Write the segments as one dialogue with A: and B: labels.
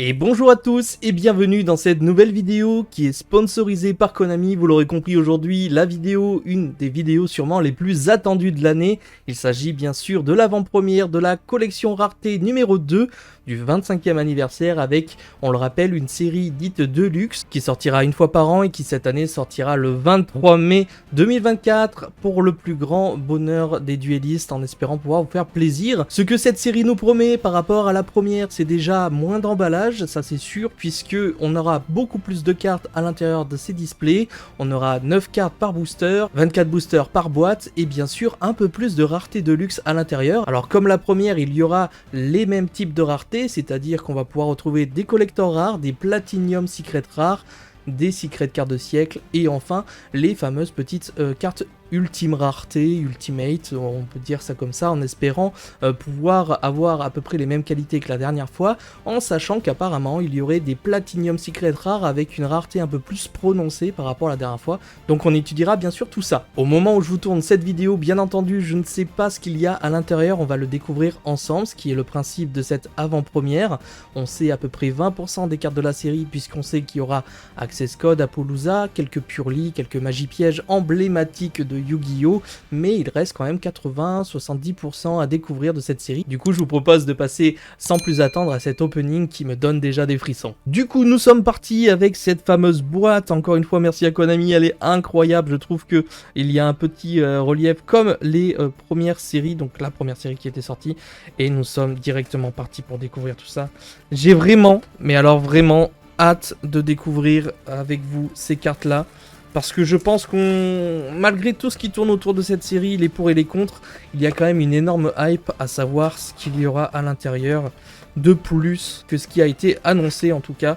A: Et bonjour à tous et bienvenue dans cette nouvelle vidéo qui est sponsorisée par Konami. Vous l'aurez compris aujourd'hui, la vidéo, une des vidéos sûrement les plus attendues de l'année. Il s'agit bien sûr de l'avant-première de la collection rareté numéro 2 du 25e anniversaire avec, on le rappelle, une série dite Deluxe qui sortira une fois par an et qui cette année sortira le 23 mai 2024 pour le plus grand bonheur des duellistes en espérant pouvoir vous faire plaisir. Ce que cette série nous promet par rapport à la première, c'est déjà moins d'emballage, ça c'est sûr, puisque on aura beaucoup plus de cartes à l'intérieur de ces displays. On aura 9 cartes par booster, 24 boosters par boîte et bien sûr un peu plus de rareté de luxe à l'intérieur. Alors comme la première, il y aura les mêmes types de rareté, c'est-à-dire qu'on va pouvoir retrouver des collectors rares, des Platinum Secret rares, des Secret cartes de siècle et enfin les fameuses petites cartes ultime rareté, ultimate, on peut dire ça comme ça, en espérant pouvoir avoir à peu près les mêmes qualités que la dernière fois, en sachant qu'apparemment il y aurait des Platinum Secret rares avec une rareté un peu plus prononcée par rapport à la dernière fois, donc on étudiera bien sûr tout ça. Au moment où je vous tourne cette vidéo, bien entendu, je ne sais pas ce qu'il y a à l'intérieur, on va le découvrir ensemble, ce qui est le principe de cette avant-première. On sait à peu près 20% des cartes de la série, puisqu'on sait qu'il y aura Access Code, Apollousa, quelques Purely, quelques Magie Pièges emblématiques de Yu-Gi-Oh! Mais il reste quand même 80-70% à découvrir de cette série. Du coup, je vous propose de passer sans plus attendre à cet opening qui me donne déjà des frissons. Du coup, nous sommes partis avec cette fameuse boîte. Encore une fois, merci à Konami, elle est incroyable. Je trouve que il y a un petit relief comme les premières séries, donc la première série qui était sortie. Et nous sommes directement partis pour découvrir tout ça. J'ai vraiment, mais alors vraiment, hâte de découvrir avec vous ces cartes-là. Parce que je pense qu'on, malgré tout ce qui tourne autour de cette série, les pour et les contre, il y a quand même une énorme hype à savoir ce qu'il y aura à l'intérieur de plus que ce qui a été annoncé en tout cas.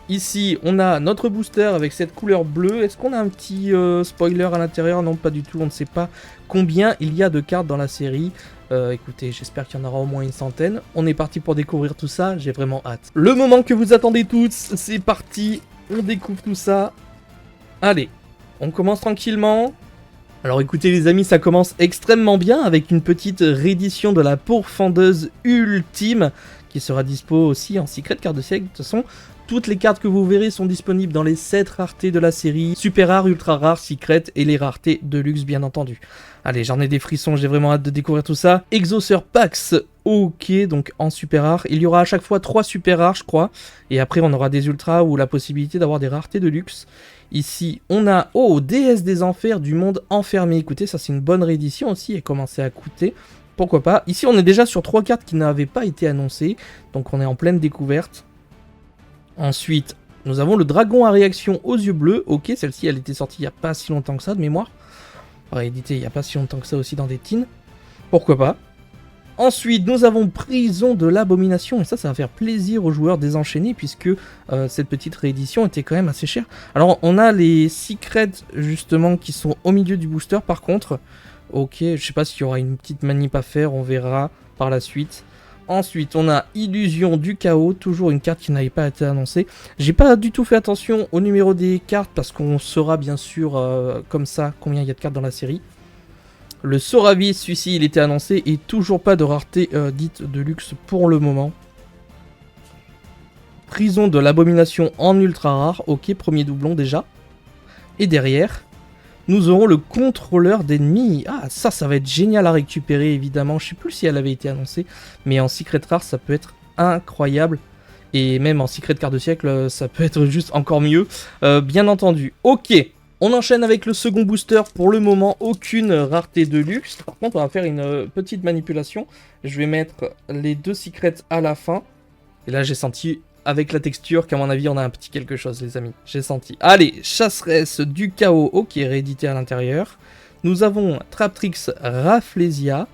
A: Ici, on a notre booster avec cette couleur bleue. Est-ce qu'on a un petit spoiler à l'intérieur? Non, pas du tout, on ne sait pas combien il y a de cartes dans la série. Écoutez, j'espère qu'il y en aura au moins une centaine. On est parti pour découvrir tout ça, j'ai vraiment hâte. Le moment que vous attendez tous, c'est parti, on découvre tout ça. Allez, on commence tranquillement. Alors écoutez les amis, ça commence extrêmement bien avec une petite réédition de la pourfendeuse ultime qui sera dispo aussi en Secret carte de siècle. De toute façon, toutes les cartes que vous verrez sont disponibles dans les 7 raretés de la série, super rare, ultra rare, secret et les raretés de luxe bien entendu. Allez, j'en ai des frissons, j'ai vraiment hâte de découvrir tout ça. Exauceur Pax, ok, donc en super rare. Il y aura à chaque fois 3 super rares je crois, et après on aura des ultras ou la possibilité d'avoir des raretés de luxe. Ici, on a, oh, déesse des enfers du monde enfermé. Écoutez, ça c'est une bonne réédition aussi, et commencé à coûter. Pourquoi pas. Ici, on est déjà sur 3 cartes qui n'avaient pas été annoncées, donc on est en pleine découverte. Ensuite, nous avons le dragon à réaction aux yeux bleus. Ok, celle-ci, elle était sortie il n'y a pas si longtemps que ça, de mémoire. Réédité il n'y a pas si longtemps que ça aussi dans des teens. Pourquoi pas. Ensuite, nous avons Prison de l'Abomination, et ça va faire plaisir aux joueurs désenchaînés, puisque cette petite réédition était quand même assez chère. Alors, on a les Secrets, justement, qui sont au milieu du booster, par contre. Ok, je sais pas s'il y aura une petite manip à faire, on verra par la suite. Ensuite, on a Illusion du Chaos, toujours une carte qui n'avait pas été annoncée. J'ai pas du tout fait attention au numéro des cartes, parce qu'on saura bien sûr, comme ça, combien il y a de cartes dans la série. Le Soravis, celui-ci, il était annoncé et toujours pas de rareté dite de luxe pour le moment. Prison de l'Abomination en ultra rare. Ok, premier doublon déjà. Et derrière, nous aurons le contrôleur d'ennemis. Ah, ça va être génial à récupérer, évidemment. Je sais plus si elle avait été annoncée, mais en secret rare, ça peut être incroyable. Et même en secret carte de siècle, ça peut être juste encore mieux. Bien entendu. Ok. On enchaîne avec le second booster. Pour le moment, aucune rareté de luxe. Par contre, on va faire une petite manipulation. Je vais mettre les 2 secrets à la fin. Et là, j'ai senti avec la texture qu'à mon avis, on a un petit quelque chose, les amis. J'ai senti. Allez, chasseresse du chaos. Ok, réédité à l'intérieur. Nous avons Traptrix Rafflesia.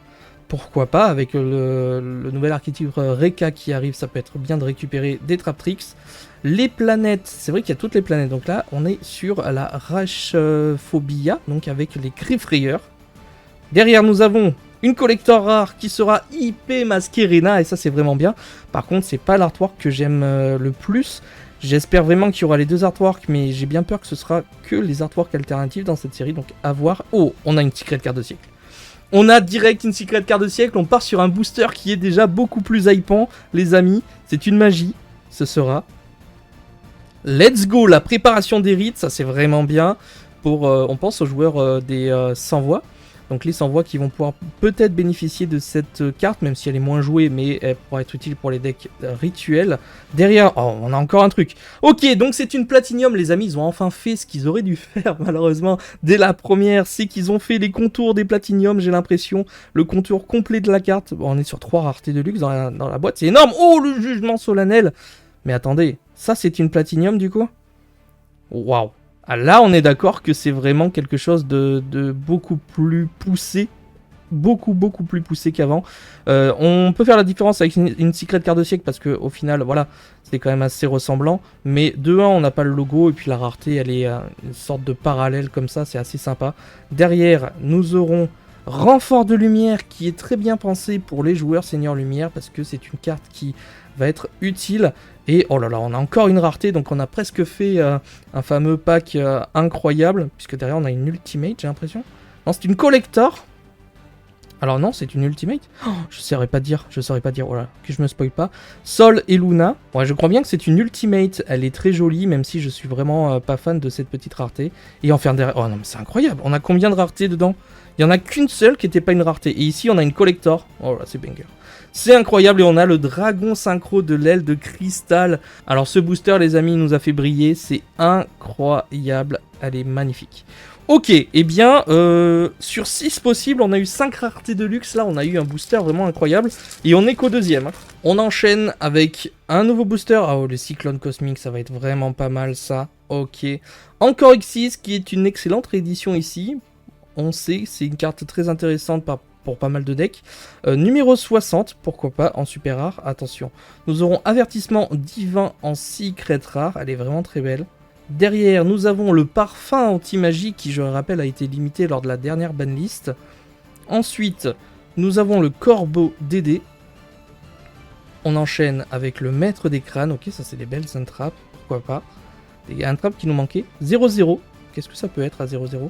A: Pourquoi pas, avec le nouvel archétype Reka qui arrive, ça peut être bien de récupérer des Traptrix. Les planètes, c'est vrai qu'il y a toutes les planètes, donc là on est sur la Rachephobia, donc avec les Griffrayeurs. Derrière nous avons une collector rare qui sera IP Masquerena, et ça c'est vraiment bien. Par contre c'est pas l'artwork que j'aime le plus. J'espère vraiment qu'il y aura les 2 artworks, mais j'ai bien peur que ce sera que les artworks alternatifs dans cette série, donc à voir. Oh, on a une secret carte de siècle. On a direct une secret carte de siècle, on part sur un booster qui est déjà beaucoup plus hypant, les amis. C'est une magie. ce sera Let's Go, la préparation des rites, ça c'est vraiment bien. Pour, on pense aux joueurs des sans-voix. Donc les sans-voix qui vont pouvoir peut-être bénéficier de cette carte, même si elle est moins jouée, mais elle pourra être utile pour les decks rituels. Derrière, oh, on a encore un truc. Ok, donc c'est une platinium, les amis, ils ont enfin fait ce qu'ils auraient dû faire, malheureusement, dès la première. C'est qu'ils ont fait les contours des platiniums, j'ai l'impression. Le contour complet de la carte. Bon, on est sur 3 raretés de luxe dans la boîte, c'est énorme. Oh, le jugement solennel. Mais attendez, ça c'est une platinium du coup? Waouh. Ah, là, on est d'accord que c'est vraiment quelque chose de beaucoup plus poussé. Beaucoup plus poussé qu'avant. On peut faire la différence avec une secret carte de siècle parce que au final, voilà, c'est quand même assez ressemblant. Mais de 1, on n'a pas le logo et puis la rareté, elle est une sorte de parallèle comme ça, c'est assez sympa. Derrière, nous aurons Renfort de lumière qui est très bien pensé pour les joueurs Seigneur Lumière parce que c'est une carte qui va être utile. Et oh là là, on a encore une rareté, donc on a presque fait un fameux pack incroyable, puisque derrière on a une ultimate, j'ai l'impression. Non, c'est une collector. Alors non, c'est une ultimate. Oh, je saurais pas dire, oh là, que je me spoil pas. Sol et Luna. Ouais, je crois bien que c'est une ultimate, elle est très jolie, même si je suis vraiment pas fan de cette petite rareté. Et enfin derrière, oh non mais c'est incroyable, on a combien de raretés dedans? Il y en a qu'une seule qui n'était pas une rareté. Et ici on a une collector. Oh là, c'est banger. C'est incroyable et on a le dragon synchro de l'aile de cristal. Alors ce booster les amis nous a fait briller, c'est incroyable, elle est magnifique. Ok, et eh bien sur 6 possibles on a eu 5 raretés de luxe, là on a eu un booster vraiment incroyable. Et on est qu'au deuxième. On enchaîne avec un nouveau booster, oh le cyclone cosmique ça va être vraiment pas mal ça, ok. Encore X6 qui est une excellente réédition ici, on sait c'est une carte très intéressante pour pas mal de decks. Numéro 60, pourquoi pas, en super rare, attention. Nous aurons avertissement divin en secret rare, elle est vraiment très belle. Derrière, nous avons le parfum anti-magie qui, je le rappelle, a été limité lors de la dernière banlist. Ensuite, nous avons le corbeau DD. On enchaîne avec le maître des crânes, ok, ça c'est des belles entrappes, pourquoi pas. Il y a un trap qui nous manquait, 0-0, qu'est-ce que ça peut être à 0-0 ?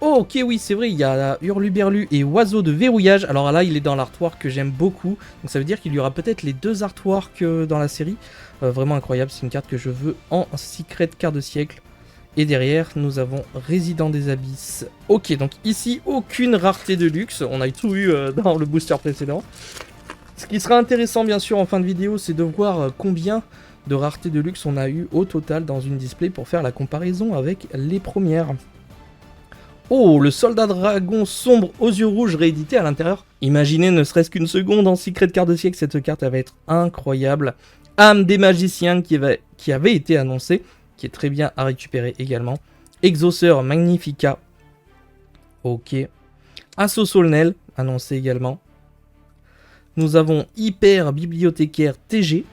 A: Oh, ok, oui, c'est vrai, il y a Hurluberlu et Oiseau de verrouillage. Alors là, il est dans l'artwork que j'aime beaucoup. Donc ça veut dire qu'il y aura peut-être les 2 artworks dans la série. Vraiment incroyable, c'est une carte que je veux en secret carte de siècle. Et derrière, nous avons Résident des Abysses. Ok, donc ici, aucune rareté de luxe. On a tout eu dans le booster précédent. Ce qui sera intéressant, bien sûr, en fin de vidéo, c'est de voir combien de raretés de luxe on a eu au total dans une display pour faire la comparaison avec les premières. Oh, le soldat dragon sombre aux yeux rouges réédité à l'intérieur. Imaginez ne serait-ce qu'une seconde en secret carte de siècle, cette carte elle va être incroyable. Âme des magiciens qui avait été annoncé, qui est très bien à récupérer également. Exauceur Magnifica. Ok. Assaut solennel, annoncé également. Nous avons Hyper Bibliothécaire TG.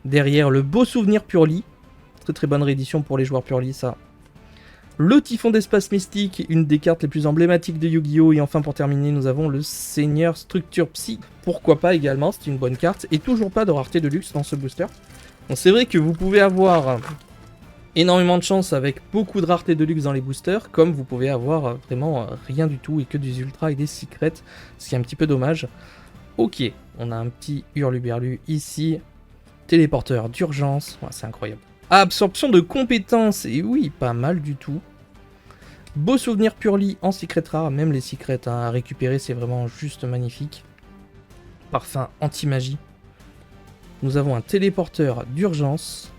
A: Derrière le beau souvenir Purely. Très bonne réédition pour les joueurs Purely ça. Le Typhon d'Espace Mystique, une des cartes les plus emblématiques de Yu-Gi-Oh! Et enfin pour terminer, nous avons le Seigneur Structure Psy. Pourquoi pas également, c'est une bonne carte. Et toujours pas de rareté de luxe dans ce booster. Donc c'est vrai que vous pouvez avoir énormément de chance avec beaucoup de rareté de luxe dans les boosters, comme vous pouvez avoir vraiment rien du tout et que des ultras et des secrets, ce qui est un petit peu dommage. Ok, on a un petit Hurluberlu ici. Téléporteur d'urgence, ouais, c'est incroyable. Absorption de compétences, et oui, pas mal du tout. Beau souvenir Purely en secret rare, même les secrets à récupérer, c'est vraiment juste magnifique. Parfum anti-magie. Nous avons un téléporteur d'urgence.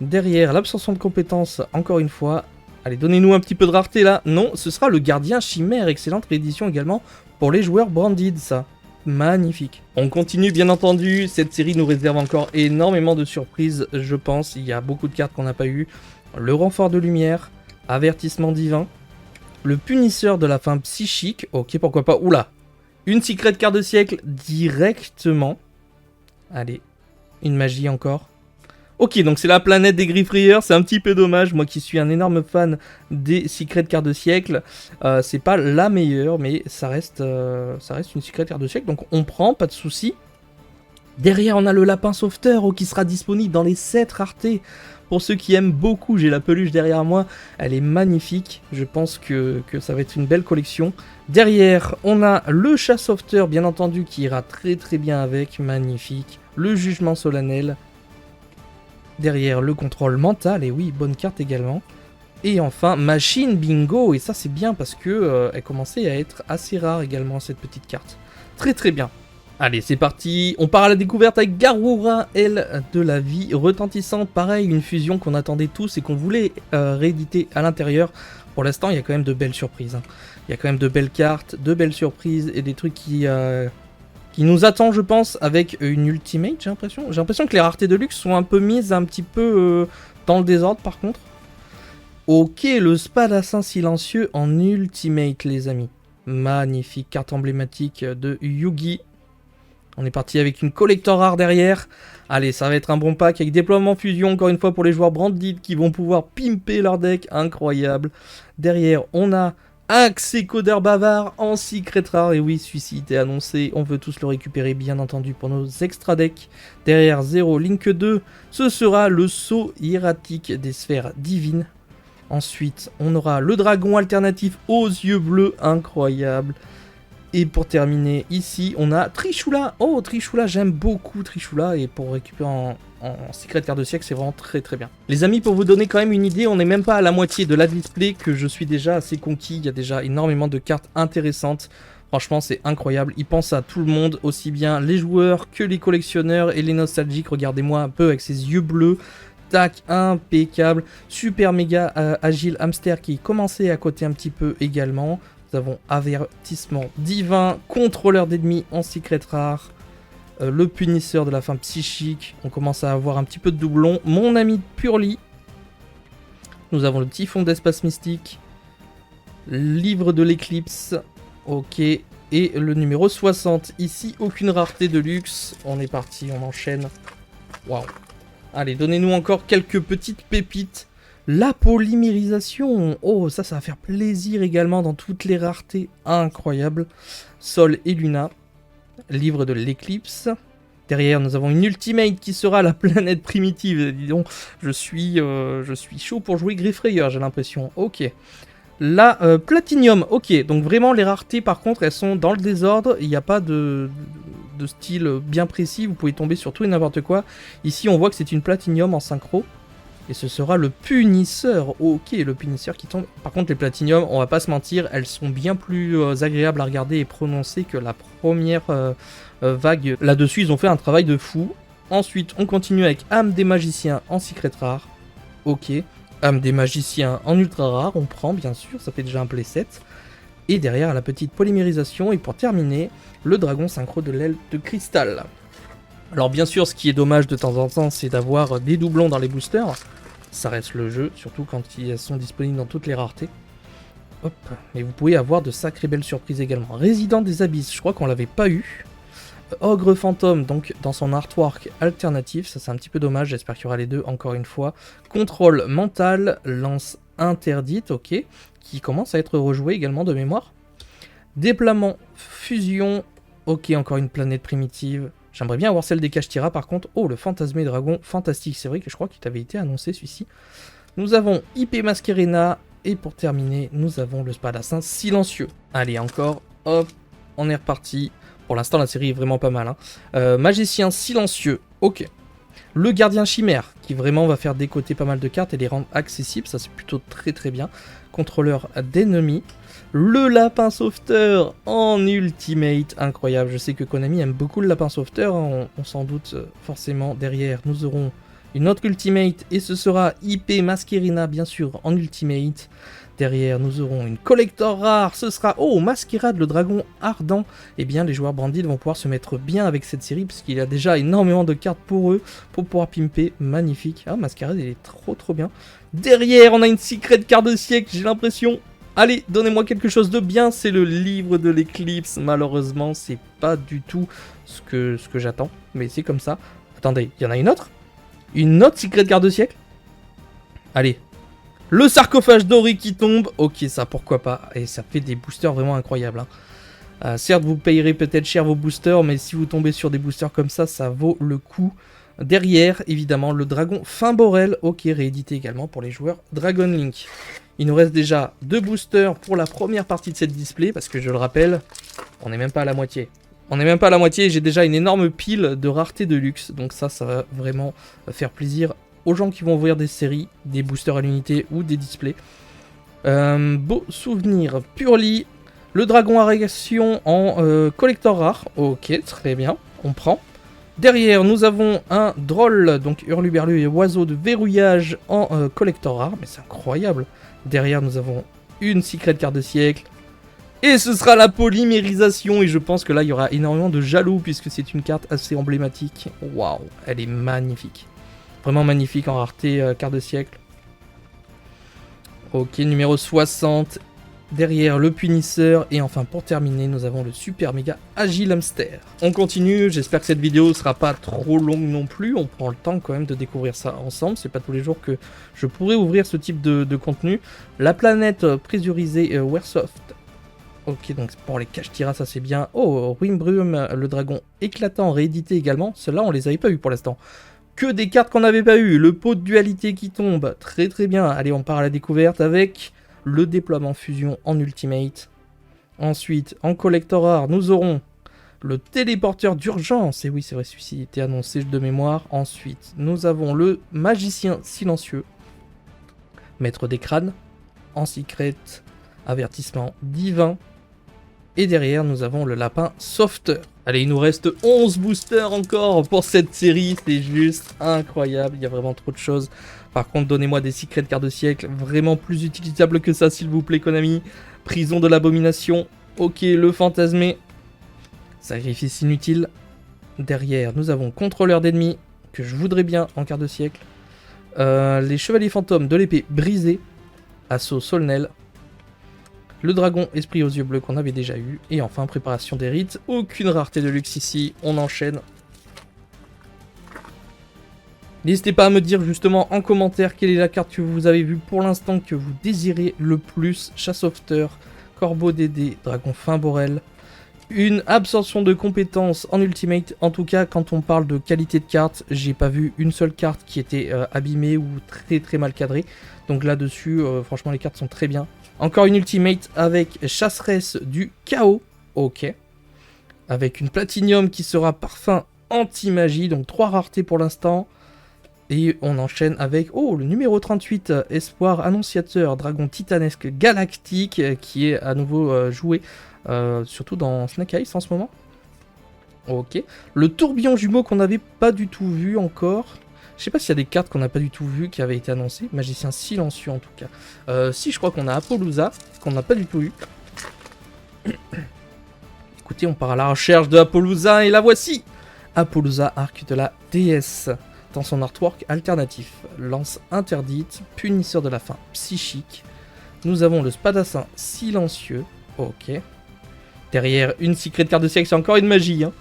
A: Derrière, l'absorption de compétences, encore une fois. Allez, donnez-nous un petit peu de rareté là. Non, ce sera le gardien chimère, excellente réédition également pour les joueurs branded, ça. Magnifique. On continue bien entendu, cette série nous réserve encore énormément de surprises, je pense. Il y a beaucoup de cartes qu'on n'a pas eues. Le renfort de lumière, avertissement divin, le punisseur de la fin psychique, ok pourquoi pas, oula, une secret carte de siècle directement. Allez, une magie encore. Ok, donc c'est la planète des Griffrieurs, c'est un petit peu dommage, moi qui suis un énorme fan des secret cartes de siècle, c'est pas la meilleure, mais ça reste une secret carte de siècle, donc on prend, pas de souci. Derrière on a le lapin sauveteur qui sera disponible dans les 7 raretés. Pour ceux qui aiment beaucoup, j'ai la peluche derrière moi, elle est magnifique, je pense que ça va être une belle collection. Derrière on a le chat sauveteur bien entendu qui ira très bien avec, magnifique. le jugement solennel. Derrière, le contrôle mental, et oui, bonne carte également. Et enfin, machine bingo, et ça c'est bien parce que elle commençait à être assez rare également cette petite carte. Très très bien. Allez, c'est parti, on part à la découverte avec Garura, elle, de la vie retentissante. Pareil, une fusion qu'on attendait tous et qu'on voulait rééditer à l'intérieur. Pour l'instant, il y a quand même de belles surprises. Hein. Il y a quand même de belles cartes, de belles surprises et des trucs qui nous attendent, je pense, avec une ultimate, j'ai l'impression. J'ai l'impression que les raretés de luxe sont un peu mises un petit peu dans le désordre, par contre. Ok, le Spadassin silencieux en ultimate, les amis. Magnifique carte emblématique de Yugi. On est parti avec une collector rare derrière. Allez, ça va être un bon pack avec déploiement fusion, encore une fois pour les joueurs branded qui vont pouvoir pimper leur deck. Incroyable. Derrière, on a Accès Codeur Bavard en secret rare. Et oui, celui-ci était annoncé. On veut tous le récupérer, bien entendu, pour nos extra decks. Derrière, 0 Link 2. Ce sera le saut hiératique des sphères divines. Ensuite, on aura le dragon alternatif aux yeux bleus. Incroyable. Et pour terminer, ici, on a Trishula. Oh, Trishula, j'aime beaucoup Trishula. Et pour récupérer en secret carte de siècle, c'est vraiment très très bien. Les amis, pour vous donner quand même une idée, on n'est même pas à la moitié de la display que je suis déjà assez conquis. Il y a déjà énormément de cartes intéressantes. Franchement, c'est incroyable. Il pense à tout le monde, aussi bien les joueurs que les collectionneurs et les nostalgiques. Regardez-moi un peu avec ses yeux bleus. Tac, impeccable. Super méga agile hamster qui commençait à côté un petit peu également. Nous avons avertissement divin, contrôleur d'ennemis en secret rare, le punisseur de la fin psychique. On commence à avoir un petit peu de doublon. Mon ami Purly. Nous avons le typhon d'espace mystique. Livre de l'éclipse. Ok. Et le numéro 60. Ici, aucune rareté de luxe. On est parti, on enchaîne. Waouh. Allez, donnez-nous encore quelques petites pépites. La polymérisation, oh ça va faire plaisir également dans toutes les raretés, incroyable. Sol et Luna, livre de l'éclipse. Derrière nous avons une ultimate qui sera la planète primitive. Dis donc, je suis chaud pour jouer Griffrayer, j'ai l'impression. Ok. La Platinium, ok, donc vraiment les raretés par contre elles sont dans le désordre, il n'y a pas de style bien précis, vous pouvez tomber sur tout et n'importe quoi. Ici on voit que c'est une Platinium en synchro. Et ce sera le punisseur. Ok, le punisseur qui tombe. Par contre, les platinium, on va pas se mentir, elles sont bien plus agréables à regarder et prononcer que la première vague. Là-dessus, ils ont fait un travail de fou. Ensuite, on continue avec âme des magiciens en secret rare. Ok. Âme des magiciens en ultra rare, on prend bien sûr, ça fait déjà un playset. Et derrière, la petite polymérisation. Et pour terminer, le dragon synchro de l'aile de cristal. Alors bien sûr, ce qui est dommage de temps en temps, c'est d'avoir des doublons dans les boosters. Ça reste le jeu, surtout quand ils sont disponibles dans toutes les raretés. Hop, mais vous pouvez avoir de sacrées belles surprises également. Résident des Abysses, je crois qu'on l'avait pas eu. Ogre Fantôme, donc dans son artwork alternatif, ça c'est un petit peu dommage, j'espère qu'il y aura les deux encore une fois. Contrôle mental, lance interdite, ok, qui commence à être rejoué également de mémoire. Déploiement, fusion, ok, encore une planète primitive. J'aimerais bien avoir celle des Kashtira par contre. Oh, le fantasmé dragon, fantastique. C'est vrai que je crois qu'il avait été annoncé celui-ci. Nous avons IP Masquerena. Et pour terminer, nous avons le Spadassin silencieux. Allez, encore. Hop, on est reparti. Pour l'instant, la série est vraiment pas mal. Hein. Magicien silencieux. Ok. Le gardien chimère, qui vraiment va faire décoter pas mal de cartes et les rendre accessibles. Ça, c'est plutôt très très bien. Contrôleur d'ennemis. Le lapin sauveteur en ultimate, incroyable. Je sais que Konami aime beaucoup le lapin sauveteur, hein. On s'en doute forcément. Derrière, nous aurons une autre ultimate et ce sera IP Masquerena, bien sûr, en ultimate. Derrière, nous aurons une collector rare, ce sera, oh, Masquerade, le dragon ardent. Eh bien, les joueurs branded vont pouvoir se mettre bien avec cette série, puisqu'il y a déjà énormément de cartes pour eux, pour pouvoir pimper, magnifique. Ah, Masquerade, il est trop bien. Derrière, on a une secret carte de siècle, j'ai l'impression. Allez, donnez-moi quelque chose de bien, c'est le livre de l'éclipse. Malheureusement, c'est pas du tout ce que j'attends, mais c'est comme ça. Attendez, il y en a une autre? Une autre secret carte de siècle? Allez. Le sarcophage doré qui tombe. Ok, ça, pourquoi pas. Et ça fait des boosters vraiment incroyables. Hein. Certes, vous payerez peut-être cher vos boosters, mais si vous tombez sur des boosters comme ça vaut le coup. Derrière, évidemment, le dragon Fimborel. Ok, réédité également pour les joueurs Dragon Link. Il nous reste déjà 2 boosters pour la première partie de cette display, parce que je le rappelle, on n'est même pas à la moitié. On n'est même pas à la moitié, j'ai déjà une énorme pile de raretés de luxe. Donc ça va vraiment faire plaisir aux gens qui vont ouvrir des séries, des boosters à l'unité ou des displays. Beau souvenir, Purely, le dragon à réaction en collector rare. Ok, très bien, on prend. Derrière, nous avons un Droll, donc Hurluberlu et oiseau de verrouillage en collector rare. Mais c'est incroyable. Derrière, nous avons une secret carte de siècle. Et ce sera la polymérisation. Et je pense que là, il y aura énormément de jaloux puisque c'est une carte assez emblématique. Waouh, elle est magnifique. Vraiment magnifique en rareté carte de siècle. Ok, numéro 60. Derrière, le punisseur. Et enfin, pour terminer, nous avons le super méga agile hamster. On continue. J'espère que cette vidéo ne sera pas trop longue non plus. On prend le temps quand même de découvrir ça ensemble. C'est pas tous les jours que je pourrais ouvrir ce type de contenu. La planète pressurisée Wearsoft. Ok, donc pour les cache-tiras, ça c'est bien. Oh, Wimbrum, le dragon éclatant, réédité également. Ceux-là, on les avait pas eu pour l'instant. Que des cartes qu'on n'avait pas eu. Le pot de dualité qui tombe. Très très bien. Allez, on part à la découverte avec le déploiement fusion en ultimate. Ensuite, en collector rare, nous aurons le téléporteur d'urgence. Et oui, c'est vrai, celui-ci était annoncé de mémoire. Ensuite, nous avons le magicien silencieux. Maître des crânes. En secret. Avertissement divin. Et derrière, nous avons le lapin sauveteur. Allez, il nous reste 11 boosters encore pour cette série. C'est juste incroyable. Il y a vraiment trop de choses. Par contre, donnez-moi des secrets de cartes de siècle. Vraiment plus utilisables que ça, s'il vous plaît, Konami. Prison de l'abomination. Ok, le fantasmé. Sacrifice inutile. Derrière, nous avons contrôleur d'ennemis. Que je voudrais bien en carte de siècle. Les chevaliers fantômes de l'épée brisée. Assaut solennel. Le dragon esprit aux yeux bleus qu'on avait déjà eu. Et enfin, préparation des rites. Aucune rareté de luxe ici. On enchaîne. N'hésitez pas à me dire justement en commentaire quelle est la carte que vous avez vue pour l'instant que vous désirez le plus. Chassofteur, Corbeau Dédé, Dragon Fin Borel. Une absorption de compétences en ultimate. En tout cas, quand on parle de qualité de carte, j'ai pas vu une seule carte qui était abîmée ou très très mal cadrée. Donc là-dessus, franchement, les cartes sont très bien. Encore une ultimate avec chasseresse du chaos. Ok. Avec une platinium qui sera parfum anti-magie. Donc 3 raretés pour l'instant. Et on enchaîne avec le numéro 38, Espoir Annonciateur, Dragon Titanesque Galactique, qui est à nouveau joué, surtout dans Snake Ice en ce moment. Ok. Le tourbillon jumeau qu'on n'avait pas du tout vu encore. Je sais pas s'il y a des cartes qu'on n'a pas du tout vues qui avaient été annoncées. Magicien silencieux en tout cas. Si, je crois qu'on a Apollousa, qu'on n'a pas du tout eu. Écoutez, on part à la recherche de Apollousa et la voici. Apollousa, arc de la déesse. Dans son artwork alternatif, lance interdite, punisseur de la faim psychique. Nous avons le spadassin silencieux. Ok. Derrière, une secret carte de siècle, c'est encore une magie. Hein.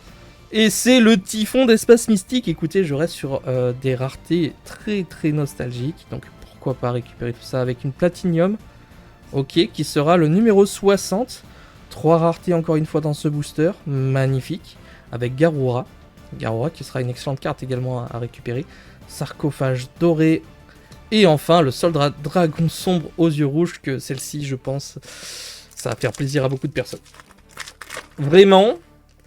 A: Et c'est le typhon d'espace mystique. Écoutez, je reste sur des raretés très très nostalgiques. Donc pourquoi pas récupérer tout ça avec une platinium. Ok, qui sera le numéro 60. 3 raretés encore une fois dans ce booster. Magnifique. Avec Garura. Garura qui sera une excellente carte également à récupérer. Sarcophage doré. Et enfin le soldat dragon sombre aux yeux rouges, que celle-ci je pense ça va faire plaisir à beaucoup de personnes. Vraiment,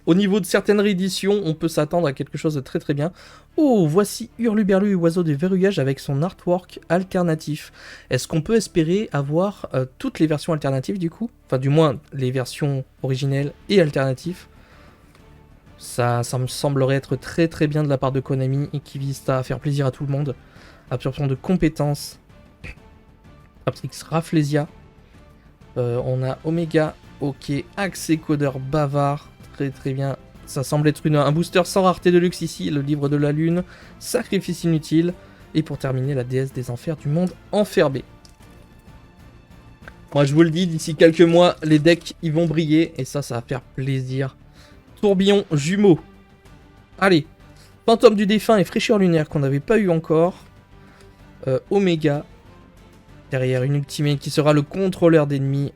A: au niveau de certaines rééditions, on peut s'attendre à quelque chose de très très bien. Oh, voici Hurluberlu et oiseau de verrouillage avec son artwork alternatif. Est-ce qu'on peut espérer avoir toutes les versions alternatives du coup? Enfin du moins les versions originelles et alternatives. Ça me semblerait être très très bien de la part de Konami et qui vise à faire plaisir à tout le monde. Absorption de compétences. Aptrix Rafflesia. On a Omega. Ok. Accès codeur bavard. Très très bien. Ça semble être un booster sans rareté de luxe ici. Le livre de la lune. Sacrifice inutile. Et pour terminer, la déesse des enfers du monde enfermé. Moi je vous le dis, d'ici quelques mois, les decks ils vont briller. Et ça va faire plaisir. Tourbillon jumeau. Allez. Fantôme du défunt et fraîcheur lunaire qu'on n'avait pas eu encore. Omega. Derrière une ultimate qui sera le contrôleur d'ennemis.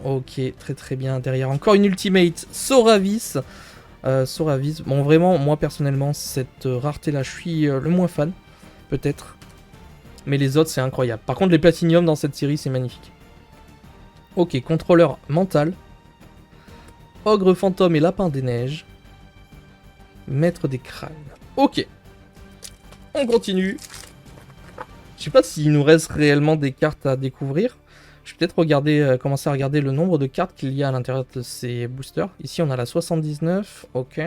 A: Ok, très très bien. Derrière encore une ultimate. Soravis. Soravis. Bon vraiment, moi personnellement, cette rareté là, je suis le moins fan. Peut-être. Mais les autres, c'est incroyable. Par contre, les platinium dans cette série, c'est magnifique. Ok, contrôleur mental. Ogre fantôme et lapin des neiges. Maître des crânes. Ok. On continue. Je sais pas s'il nous reste réellement des cartes à découvrir. Je vais peut-être regarder, commencer à regarder le nombre de cartes qu'il y a à l'intérieur de ces boosters. Ici, on a la 79. Ok.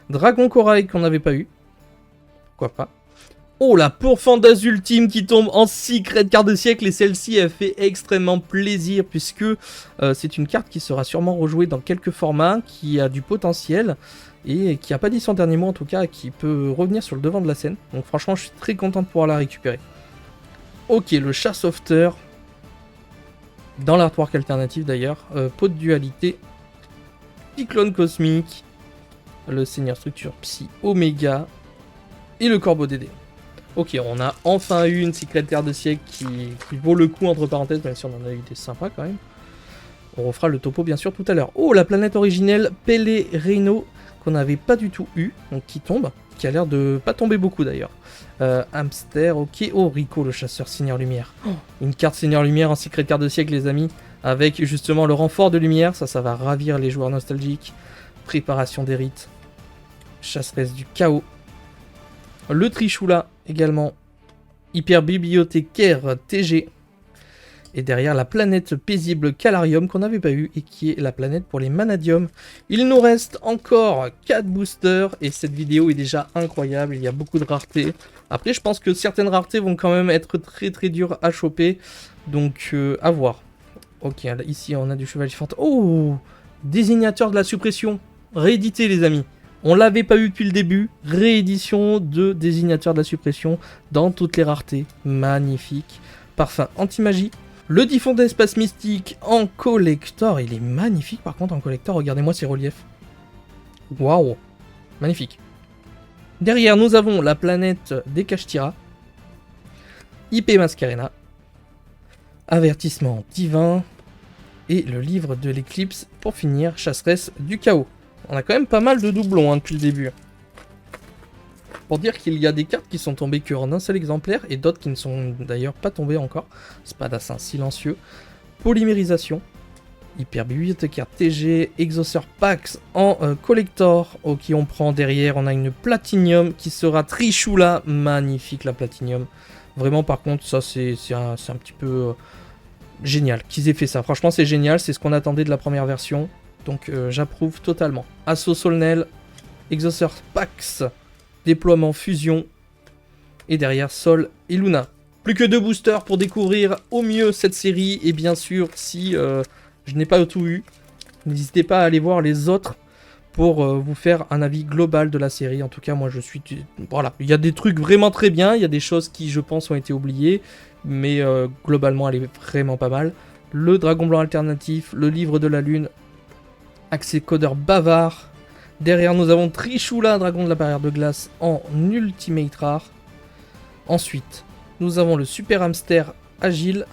A: Dragon Corail qu'on n'avait pas eu. Pourquoi pas. Oh, la Pourfendaz Ultime qui tombe en secret carte de siècle. Et celle-ci, elle fait extrêmement plaisir puisque c'est une carte qui sera sûrement rejouée dans quelques formats, qui a du potentiel et qui n'a pas dit son dernier mot en tout cas, qui peut revenir sur le devant de la scène. Donc franchement, je suis très content de pouvoir la récupérer. Ok, le Chassofter. Dans l'artwork alternatif d'ailleurs. Pot de dualité. Cyclone cosmique. Le Seigneur Structure Psy Oméga. Et le Corbeau Dédé. Ok, on a enfin eu une Secret Carte de siècle qui vaut le coup entre parenthèses, même si on en a eu des sympas quand même. On refera le topo bien sûr tout à l'heure. Oh, la planète originelle Pellerino qu'on n'avait pas du tout eu, donc qui tombe, qui a l'air de pas tomber beaucoup d'ailleurs. Hamster, ok. Oh, Rico le chasseur Seigneur Lumière. Oh, une carte Seigneur Lumière en Secret Carte de siècle les amis, avec justement le renfort de lumière, ça va ravir les joueurs nostalgiques. Préparation des rites. Chasseresse du chaos. Le Trichoula également. Hyper bibliothécaire TG. Et derrière la planète paisible Calarium qu'on n'avait pas eu et qui est la planète pour les Manadium. Il nous reste encore 4 boosters et cette vidéo est déjà incroyable, il y a beaucoup de raretés. Après je pense que certaines raretés vont quand même être très très dures à choper, donc à voir. Ok, ici on a du Chevalier Fantôme. Oh, désignateur de la suppression, réédité les amis. On l'avait pas eu depuis le début, réédition de désignateur de la suppression dans toutes les raretés, magnifique. Parfum anti-magie. Le Typhon d'espace mystique en collector, il est magnifique par contre en collector, regardez-moi ces reliefs. Waouh, magnifique. Derrière nous avons la planète des Kashtira, IP Mascarena, avertissement divin et le livre de l'éclipse pour finir, chasseresse du chaos. On a quand même pas mal de doublons depuis le début. Pour dire qu'il y a des cartes qui sont tombées qu'en un seul exemplaire et d'autres qui ne sont d'ailleurs pas tombées encore. Spadassin silencieux. Polymérisation. Hyper bibliothécaire TG. Exauceur Pax en collector. Ok, on prend derrière. On a une Platinium qui sera Trichoula. Magnifique la Platinium. Vraiment, par contre, ça c'est un petit peu génial qu'ils aient fait ça. Franchement, c'est génial. C'est ce qu'on attendait de la première version. Donc, j'approuve totalement. Assaut Solennel. Exauceur Pax. Déploiement fusion. Et derrière Sol et Luna. Plus que 2 boosters pour découvrir au mieux cette série. Et bien sûr, si je n'ai pas tout eu, n'hésitez pas à aller voir les autres pour vous faire un avis global de la série. En tout cas, moi je suis... Voilà, il y a des trucs vraiment très bien. Il y a des choses qui, je pense, ont été oubliées. Mais globalement, elle est vraiment pas mal. Le Dragon Blanc alternatif, le Livre de la Lune. Accès codeur bavard. Derrière, nous avons Trichoula, Dragon de la barrière de glace en Ultimate Rare. Ensuite, nous avons le Super Hamster Agile.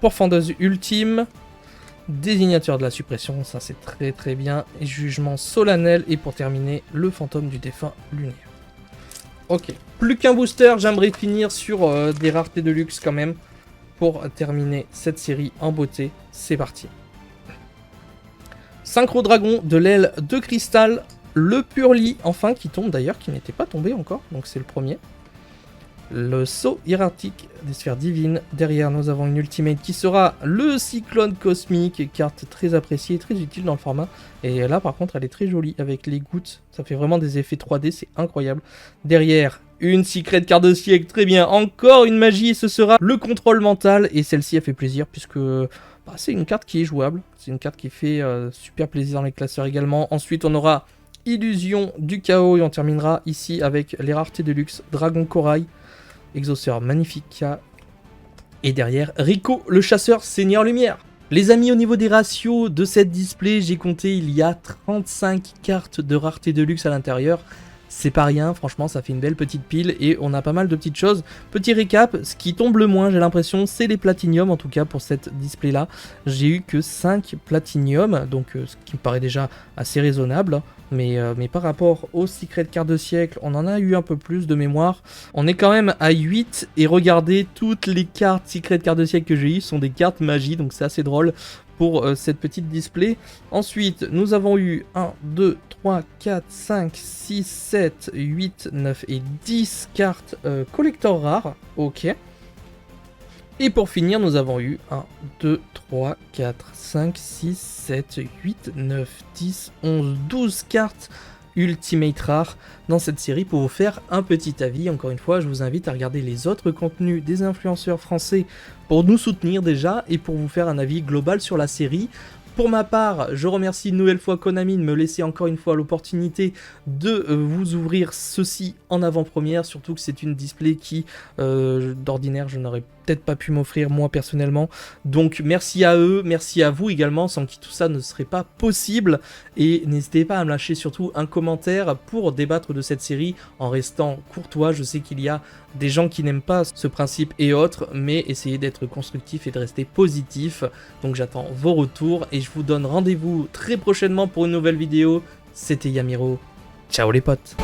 A: Pourfendeuse Ultime. Désignateur de la suppression, ça c'est très très bien. Et Jugement Solennel. Et pour terminer, le Fantôme du défunt lunaire. Ok, plus qu'un booster, j'aimerais finir sur des raretés de luxe quand même. Pour terminer cette série en beauté, c'est parti. Synchro Dragon de l'aile de cristal, le Purli, enfin qui tombe d'ailleurs, qui n'était pas tombé encore, donc c'est le premier. Le saut hiératique des sphères divines. Derrière, nous avons une ultimate qui sera le cyclone cosmique, carte très appréciée et très utile dans le format. Et là, par contre, elle est très jolie avec les gouttes. Ça fait vraiment des effets 3D, c'est incroyable. Derrière, une secret carte de siècle, très bien. Encore une magie, et ce sera le contrôle mental. Et celle-ci, elle fait plaisir puisque c'est une carte qui est jouable. C'est une carte qui fait super plaisir dans les classeurs également. Ensuite, on aura Illusion du chaos et on terminera ici avec les raretés de luxe. Dragon Corail. Exauceur Magnifica. Et derrière, Rico, le chasseur Seigneur Lumière. Les amis, au niveau des ratios de cette display, j'ai compté, il y a 35 cartes de rareté de luxe à l'intérieur. C'est pas rien, franchement, ça fait une belle petite pile et on a pas mal de petites choses. Petit récap, ce qui tombe le moins, j'ai l'impression, c'est les platinium, en tout cas pour cette display-là. J'ai eu que 5 platinium, donc ce qui me paraît déjà assez raisonnable. Mais par rapport aux Secret Card de siècle, on en a eu un peu plus de mémoire. On est quand même à 8 et regardez, toutes les cartes Secret Card de siècle que j'ai eues sont des cartes magie, donc c'est assez drôle. pour cette petite display. Ensuite, nous avons eu 1, 2, 3, 4, 5, 6, 7, 8, 9 et 10 cartes collector rares. Ok. Et pour finir, nous avons eu 1, 2, 3, 4, 5, 6, 7, 8, 9, 10, 11, 12 cartes Ultimate rares dans cette série pour vous faire un petit avis. Encore une fois, je vous invite à regarder les autres contenus des influenceurs français pour nous soutenir déjà et pour vous faire un avis global sur la série. Pour ma part, je remercie une nouvelle fois Konami de me laisser encore une fois l'opportunité de vous ouvrir ceci en avant-première, surtout que c'est une display qui, d'ordinaire, je n'aurais peut-être pas pu m'offrir moi personnellement. Donc merci à eux, merci à vous également, sans qui tout ça ne serait pas possible. Et n'hésitez pas à me lâcher surtout un commentaire pour débattre de cette série en restant courtois. Je sais qu'il y a des gens qui n'aiment pas ce principe et autres, mais essayez d'être constructif et de rester positif. Donc j'attends vos retours et je vous donne rendez-vous très prochainement pour une nouvelle vidéo. C'était Yamiro. Ciao les potes.